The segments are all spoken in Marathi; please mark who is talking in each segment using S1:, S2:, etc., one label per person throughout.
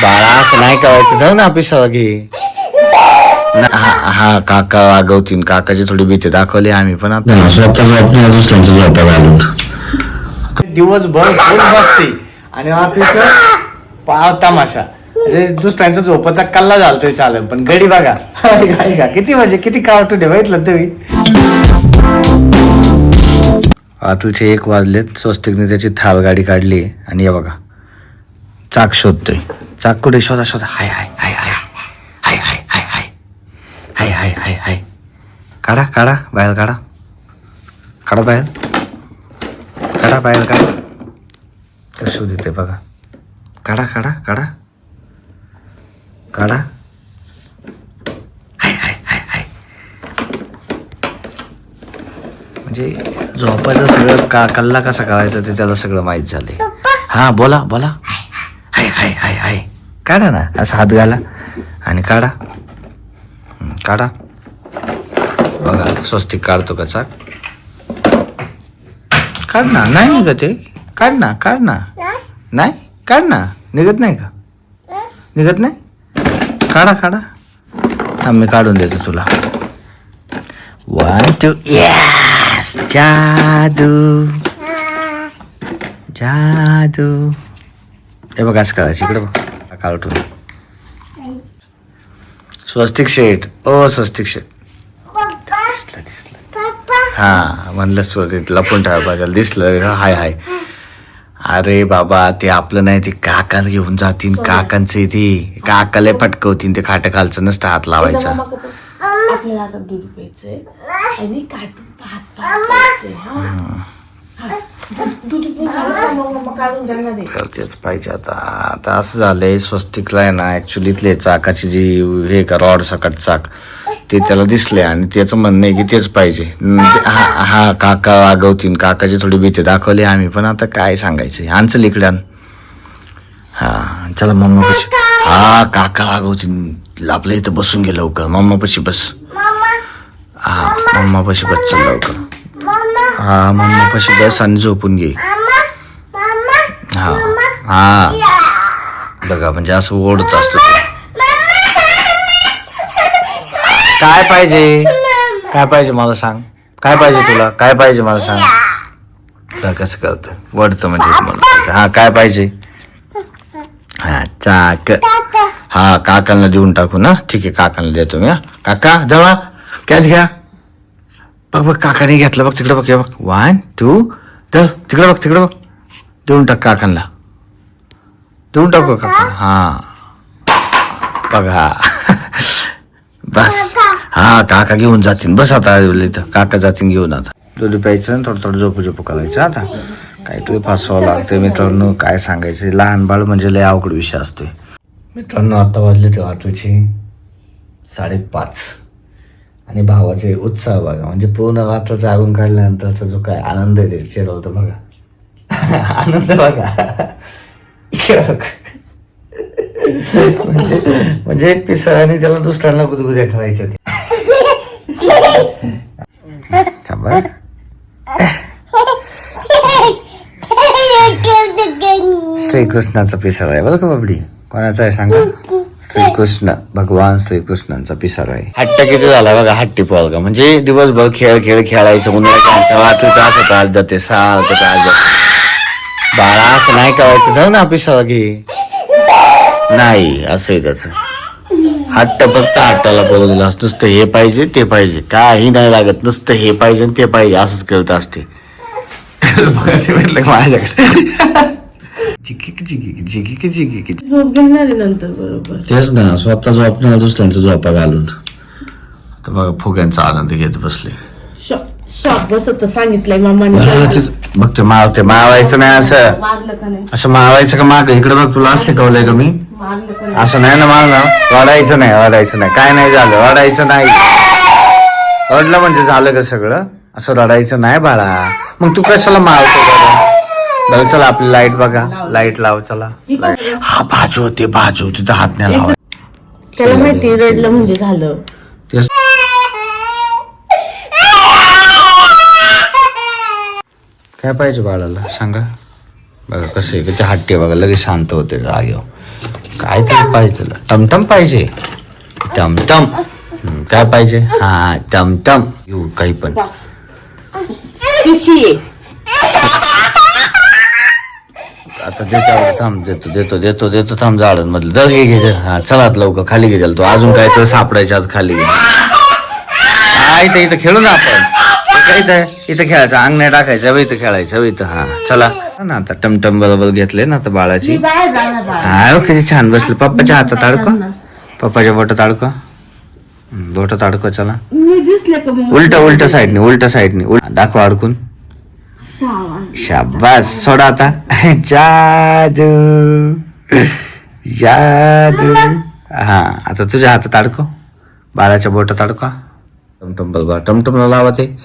S1: बाळा असं नाही करायचं. जाऊ ना ऑफिसला घे. हा काका वागवतीन. काकाची थोडी भीती दाखवली आम्ही पण आता
S2: स्वतः झोपण्या दुसऱ्यांच्या झोपा घालून
S1: दिवसभर फुल बसते आणि ऑफिस पाव तमाशा. अरे दुसऱ्यांचा झोपाचा कल्ला झालतोय चालेल पण गडी बघा का किती म्हणजे किती कावटून बघितलं तुम्ही. आतुलचे 1 वाजलेत. स्वस्तिकने त्याची थाल गाडी काढली आणि हे बघा चाक शोधतोय. चाक कुठे? शोधा शोधा. हाय हाय हाय हाय हाय हाय हाय हाय हाय हाय हाय हाय. काढा काढा बाहेर काढा. काढा बाहेर. काढा बाहेर काढा. कसं देते बघा. काढा काढा काढा काढा. हाय हाय हाय हाय. म्हणजे झोपायचं सगळं कल्ला कसा करायचा ते त्याला सगळं माहीत झालंय. हा बोला बोला. हाय हाय हाय हाय. काढा ना असा हात घाला आणि काढा. काढा बघा स्वस्तिक काढतो का चाक. काढ ना. नाही निघत ते. काढ ना काढ ना. नाही काढ ना. निघत नाही का? निघत नाही. काढा काढा. थांब मी काढून देतो तुला. 1 2 यस. जादू जादू. हे बघ असं करायचं. इकडे बघ काढून. स्वस्तिक शेठ. ओ स्वस्तिक शेठ. दिसलं दिसलं. हा म्हणलं स्वस्तिक लपून ठेवा बघायला दिसलं. हाय हाय. अरे बाबा ते आपलं नाही ते काकाला घेऊन जातीन. काकांचे ते काकाला फटकवतीन. ते खाट खालचं नसतं हात लावायचा.
S3: आपल्याला आता दूध प्यायचंय आणि काटून पाहत
S1: तर तेच पाहिजे आता. आता असं झालंय स्वस्तिकला आहे ना ऍक्च्युली चाकाची जी हे का रॉड सकट चाक ते त्याला दिसले आणि त्याचं म्हणणं आहे की तेच पाहिजे. हा काका वागवतीन. काकाची थोडी भीती दाखवली आम्ही पण आता काय सांगायचं. आमचं इकडे आण. हा चला मम्मा पशी. हा काका वागवतीन. आपल्या इथं बसून घे लवकर. मम्मा पशी बस. हा मम्मा पशी बस चल लवकर. हा मम्मा पशी बस आणि झोपून घे. हा हा बघा म्हणजे असं ओढत असतो. काय पाहिजे? काय पाहिजे मला सांग. काय पाहिजे तुला? काय पाहिजे मला सांग. कसं करतं वडतं म्हणजे तुम्हाला. हा काय पाहिजे? हा चाक. हा काकांना देऊन टाकू ना. ठीक आहे काकांना देतो मी. काका जवळ कॅच घ्या. बघ बघ काकाने घेतलं बघ. तिकडे बघ. हे बघ 1 2 चल तिकडे बघ. तिकडे बघ. देऊन टाक काकांना. देऊन टाकू काका. हा बघा बस. हा काका घेऊन जातील. बस आता इथं काका जातील घेऊन. आता दूध प्यायचं थोडं थोडं झोपू करायचं. आता काहीतरी फसवावं लागतं मित्रांनो. काय सांगायचं. लहान बाळ म्हणजे लय अवघड विषय असतोय मित्रांनो. आता वाजले ते रात्रीचे 5:30 आणि भावाचे उत्साह बघा. म्हणजे पूर्ण रात्र जागून काढल्यानंतरचा जो काय आनंद आहे त्याच्या चेहरा होता बघा. आनंद बघा. म्हणजे एक पिसळ आणि त्याला दुसऱ्यांना गुदगुद्या करायच्या होत्या. श्रीकृष्णाचा पिसळ आहे बरं का बाबडी. कोणाचा आहे सांगा? श्रीकृष्ण भगवान श्रीकृष्णांचा पिसार आहे. हट्ट किती झाला बघा. हट्टी पोरगा म्हणजे दिवसभर खेळायचं. उन्हाळ्याचा वाटूचा असं त्रास जाते सारखं त्रास जाते. बाळा असं नाही करायचं. जाऊ ना पिसाला घे. नाही असं आहे त्याचं. हट्ट फक्त हट्टाला पोरं दिला. नुसतं हे पाहिजे ते पाहिजे. काही नाही लागत. नुसतं हे पाहिजे ते पाहिजे असंच करत असते. बघा ते म्हटलं माझ्याकडे
S3: झोप घेणार नंतर बरोबर.
S2: तेच ना स्वतः झोपण्या दुसऱ्यांच्या झोपा घालून.
S1: तर बघा फुग्यांचा आनंद घेत बसले.
S3: शॉप बसत सांगितलंय मामाने.
S1: बघ ते मारते. मावायचं नाही असं.
S3: मारलं का नाही?
S1: असं मावायचं का माग इकडे बघ. तुला असं शिकवलंय का मी?
S3: मारलं का नाही?
S1: असं नाही ना मारणं. वाढायचं नाही. वाढायचं नाही. काय नाही झालं. वाढायचं नाही. रडलं म्हणजे झालं का सगळं. असं रडायचं नाही बाळा. मग तू कशाला मारतो बरं. चला आपली लाईट बघा. लाईट लाव चला. हा बाजू होते बाजू. तिथं हात नाही लावा.
S3: त्याला माहिती रडलं म्हणजे झालं.
S1: तेच काय पाहिजे बाळाला सांगा. बघा कसं आहे किती हट्टी बघा. लगेच शांत होते जागेवर. काहीतरी पाहिजे तुला टमटम पाहिजे टमटम काय पाहिजे हा टमटम येऊ काही पण
S3: शिशी
S1: आता देतो थांब देतो थांब झाडांमधलं दर घे हा चला आता लवकर खाली घे तो अजून काय तर सापडायच्या आज खाली घे हा इथं खेळू ना आपण इथं खेळायचं अंग नाही टाकायचं इथं खेळायचं इथं हा चला ना आता टमटम बरोबर घेतले ना आता बाळाची हा किती छान बसले पप्पाच्या हातात अडको पप्पाच्या बोटात अडको बोटात अडको चला
S3: मी दिसले का मग
S1: उलट साईडने दाखव अडकून शाबास सोडा आता जादू हा आता तुझ्या हातात अडको बाळाच्या बोटात अडका टमटम बरोबर टमटमला लावा ते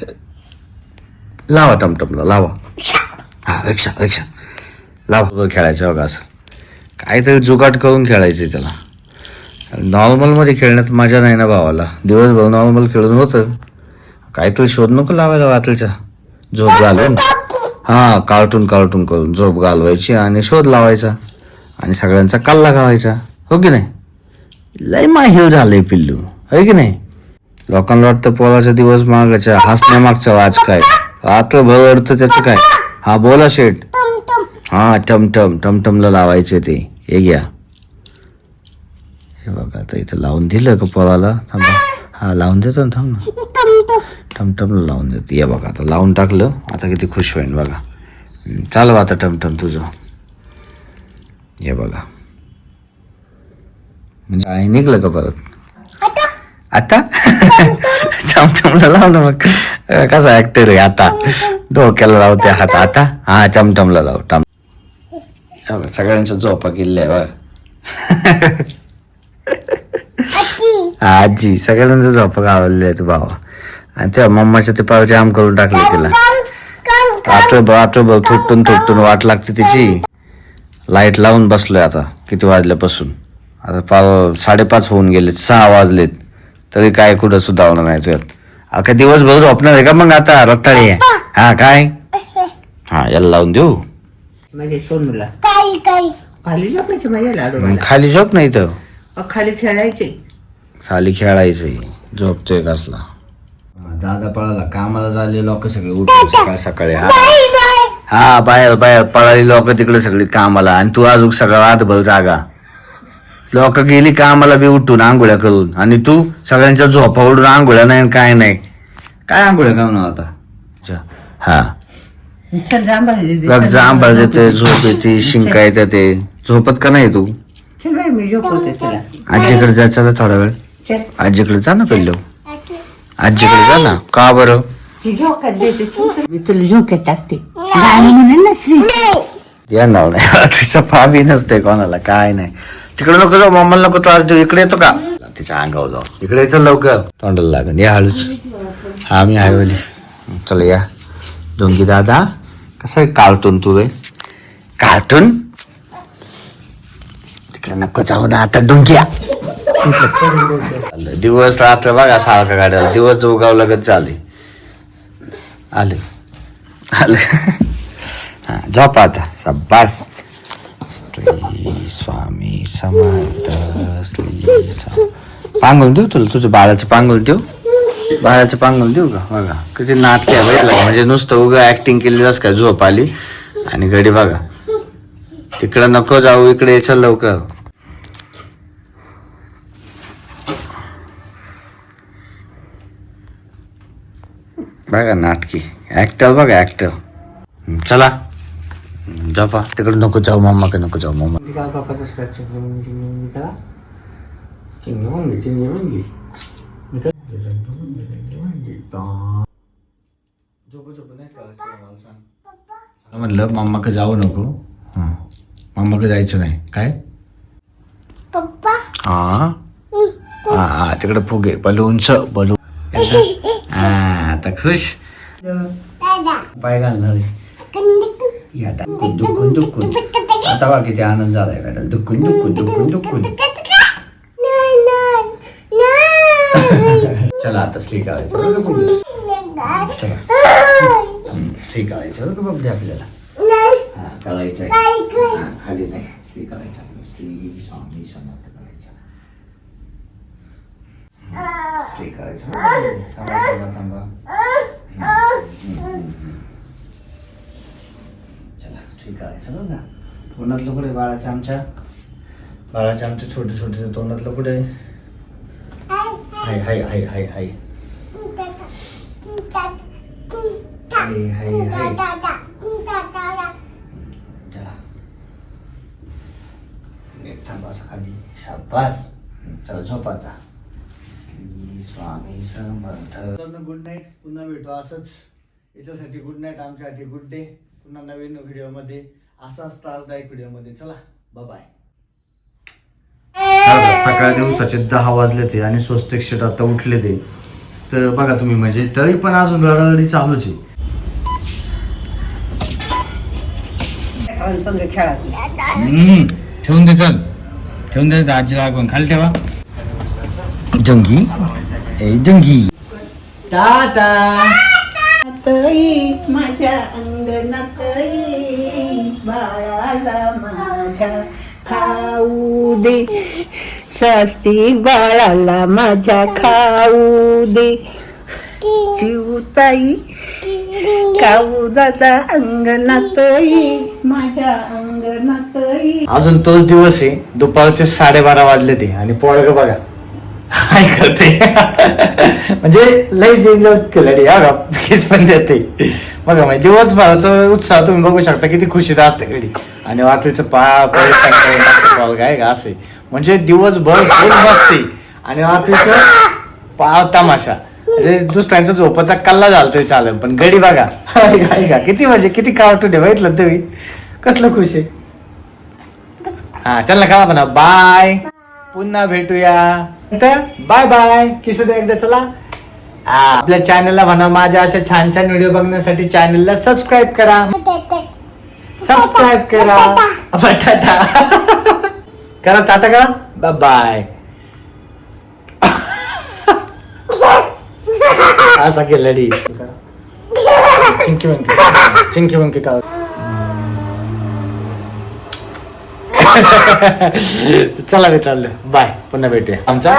S1: लावा टमटमला लावा हा रिक्षा लावा खेळायचं बघा असं काहीतरी जुगाट करून खेळायचं त्याला नॉर्मलमध्ये खेळण्यात मजा नाही ना भावाला दिवसभर नॉर्मल खेळून होतं काहीतरी शोध नको लावायला वाटलचा झोप घालून हा कार्टून करून झोप घालवायची आणि शोध लावायचा आणि सगळ्यांचा कल्ला घालायचा हो की नाही लय माहिल झालंय पिल्लू हो की नाही लोकांना वाटतं पोलाचा दिवस मागायचा हसण्यामागचा आज काय रात्रभर अडतं त्याचं काय हा बोला शेठ हा टमटमला लावायचे ते हे घ्या हे बघा आता इथं लावून दिलं का पोलाला थांबा हा लावून देतो ना थांब ना टमटमला लावून देतो या बघा आता लावून टाकलं आता किती खुश होईन बघा चालव आता टमटम तुझं हे बघा म्हणजे आई निघलं का परत आता टमटमला लाव ना मग कसा ऍक्टर आहे आता डोक्याला लावते हात आता हा टमटमला लाव सगळ्यांच्या झोपा किल्ल्या आहे बघ आजी सगळ्यांचा झोपा गावलेले आहेत भावा आणि त्या मम्माच्या ते पाव जाम करून टाकले तिला रात्रभर थोपटून वाट लागते तिची लाईट लावून बसलोय आता किती वाजल्यापासून आता 5:30 होऊन गेलेत 6 वाजलेत तरी काय कुठं सुधारणा नाही तुझ्यात अख्खा दिवसभर झोपणार आहे का मग आता रत्ताळी हा काय हा याला लावून देऊ
S3: माझे सोनूला खाली झोपायचे माझ्या लाडू
S1: खाली झोप नाही तर
S3: खाली खेळायचे
S1: खाली खेळायचंय झोपतोय कसला दादा पळाला कामाला झाले लोक सगळे उठून सकाळी हा बाहेर पळाली लोक तिकडे सगळी कामाला आणि तू अजून सगळं रातभर जागा लोक गेली कामाला बी उठून आंघोळ्या करून आणि तू सगळ्यांच्या झोपा उडून आंघोळ्या नाही काय नाही काय आंघोळ्या करून आता हा जांभळ देते झोप येते शिंका येते ते झोपत का नाही तू
S3: मी झोपवते तुला
S1: आजीकडे जायचं ना थोडा वेळ आजीकडे जा ना पहिलं आजीकडे जा ना का बरं
S3: मी तुला झोक्यात टाकते गाणी म्हणेल ना श्री
S1: या नाव नाही तिचा पाबी नसते कोणाला काय नाही तिकडे नको जाऊ मम्माला नको त्रास देऊ इकडे येतो का तिच्या अंगावर जाऊ इकडे चल लवकर तोंडाला लागेल या हळूच हा मी हायवली चल या डोंगी दादा कसं आहे कार्टून तू रे कार्टून तिकडे नको जाऊ ना आता डोंग्या दिवस रात्र बघा सारखा गाड्या दिवस उगाव लगत झाले आले हा झोपा आता सब्बास स्वामी समर्थ पांगुल देऊ तुला तुझं बाळाचं पांगुल देऊ का बघा किती नाटक्या बघितलं म्हणजे नुसतं उगा ऍक्टिंग केली जस काय झोप आली आणि घडी बघा तिकडं नको जाऊ इकडे चल लवकर बघा नाटकी ऍक्टर बघा ऍक्टर चला झोपा तिकडे नको जाऊ मम्माकडे नको जाऊ मम्मा म्हणलं मम्माकडे जाऊ नको मम्माकडे जायचं नाही काय हा हा तिकडे फुगे बलूनच बलून हा आता खुश पाय घालणार दुखून आता बा किती आनंद झालाय का दुखून चला आता श्री करायचं चला श्री करायचं बघ आपल्याला हा करायचंय खाली नाही श्री करायचा श्री स्वामी समर्थ करायचा श्री करायचं थांबा थांबा थांबा चला श्री करायचं बघ ना तोंडातलं कुठे बाळाच्या आमच्या छोटे छोटे तोंडातलं कुठे हाय हाय हाय हाय हाय हाय हाय हाय चला नीट थांबा खाली शाबास चला झोप आता स्वामी समर्थ गुड नाईट पुन्हा भेटू असंच याच्यासाठी गुड नाईट आमच्यासाठी गुड डे पुन्हा नवीन व्हिडिओमध्ये असाच त्रासदायक व्हिडिओमध्ये चला बाय सकाळ दिवसाचे 10 वाजले ते आणि स्वस्तिक शेट आता उठले ते तर बघा तुम्ही म्हणजे तरी पण अजून रडारडी चालूच आहे ठेवून दे चल ठेवून दे आजी लागून खाली ठेवा जंगी ए जंगी टाटा
S3: माझ्या अंगणात बाळाला माझ्या खाऊ दे स्वस्तिक बाळाला माझ्या खाऊ दे चिवताई खाऊ दादा अंगणात माझ्या अंगणात
S1: अजून तोच दिवस आहे दुपारचे 12:30 वाजले ते आणि पोरग बघा काय करते म्हणजे लय एन्जॉय केलं या केस पण देते बघा म्हणजे दिवसभराचा उत्साह तुम्ही बघू शकता किती खुशीत असते घडी आणि रात्रीचं पाळ काय का असे म्हणजे दिवसभर फुल बसते आणि रात्रीचं पाव तमाशा म्हणजे दुसऱ्यांचा झोपाचा कल्ला झाला तरी चालेल पण गडी बघा का किती म्हणजे किती कार्टून आहे बघितलं तुम्ही कसलं खुश आहे हा त्यांना का म्हणा बाय पुन्हा भेटूया बाय बाय किशोर एकदा चला आपल्या चॅनलला म्हणा माझ्या अशा छान छान व्हिडिओ बघण्यासाठी चॅनलला सबस्क्राईब करा टाटा करा टाटा करा बाय बाय असा केला डी चिंकी वंकी का चला मित्रांनो बाय पुन्हा भेटूया आमचा